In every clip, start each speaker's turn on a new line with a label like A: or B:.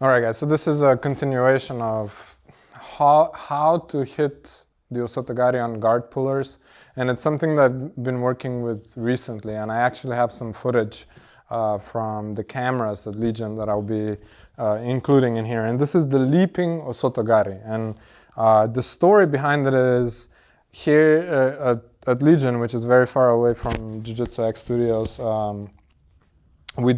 A: All right, guys, so this is a continuation of how to hit the Osoto Gari on guard pullers, and it's something that I've been working with recently, and I actually have some footage from the cameras at Legion that I'll be including in here. And this is the leaping Osoto Gari, and the story behind it is here at Legion, which is very far away from Jiu-Jitsu X Studios. We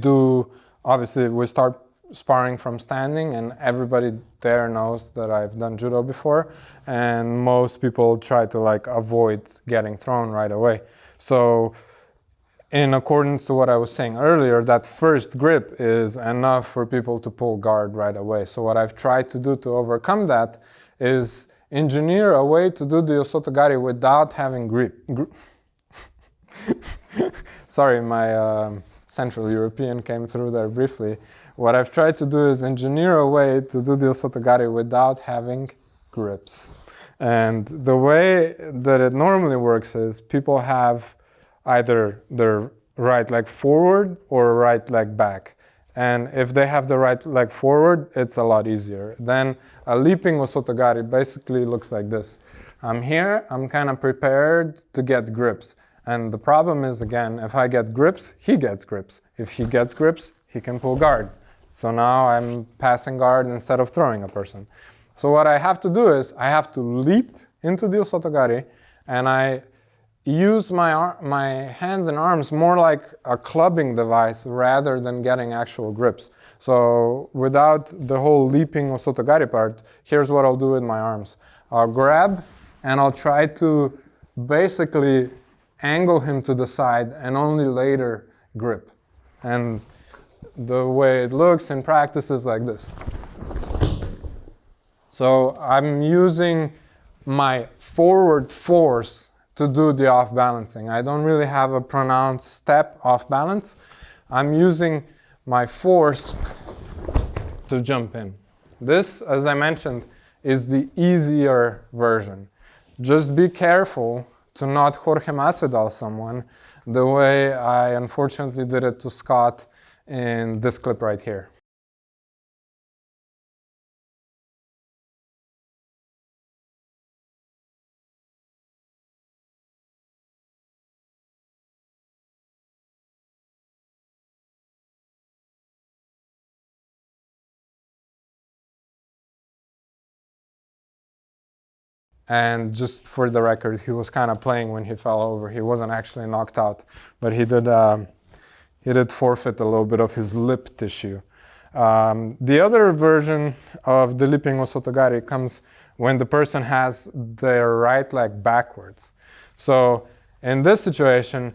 A: start sparring from standing, and everybody there knows that I've done judo before, and most people try to avoid getting thrown right away. So in accordance to what I was saying earlier, that first grip is enough for people to pull guard right away. So what I've tried to do to overcome that is engineer a way to do the Osoto Gari without having grip. Sorry, my Central European came through there briefly. What I've tried to do is engineer a way to do the Osoto Gari without having grips. And the way that it normally works is people have either their right leg forward or right leg back. And if they have the right leg forward, it's a lot easier. Then a leaping Osoto Gari basically looks like this. I'm here, I'm kind of prepared to get grips. And the problem is, again, if I get grips, he gets grips. If he gets grips, he can pull guard. So now I'm passing guard instead of throwing a person. So what I have to do is I have to leap into the Osoto Gari, and I use my hands and arms more like a clubbing device rather than getting actual grips. So without the whole leaping Osoto Gari part, here's what I'll do with my arms. I'll grab and I'll try to basically angle him to the side and only later grip. And the way it looks in practice is like this. So I'm using my forward force to do the off balancing. I don't really have a pronounced step off balance. I'm using my force to jump in. This, as I mentioned, is the easier version. Just be careful to not Jorge Masvidal someone the way I unfortunately did it to Scott in this clip right here. And just for the record, he was kind of playing when he fell over. He wasn't actually knocked out, but he did forfeit a little bit of his lip tissue. The other version of the leaping Osoto Gari comes when the person has their right leg backwards. So in this situation,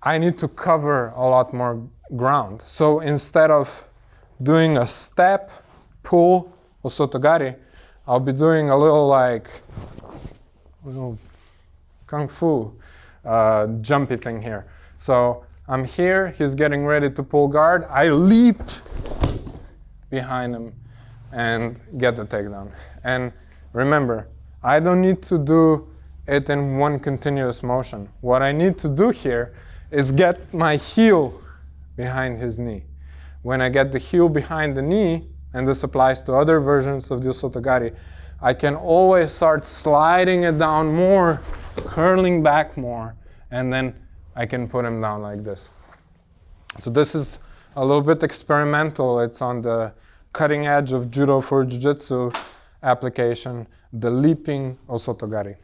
A: I need to cover a lot more ground. So instead of doing a step, pull, Osoto Gari, I'll be doing a little kung fu jumpy thing here. So I'm here, he's getting ready to pull guard. I leap behind him and get the takedown. And remember, I don't need to do it in one continuous motion. What I need to do here is get my heel behind his knee. When I get the heel behind the knee, and this applies to other versions of the Osoto Gari, I can always start sliding it down more, curling back more, and then I can put him down like this. So this is a little bit experimental. It's on the cutting edge of judo for jiu-jitsu application, the leaping Osoto Gari.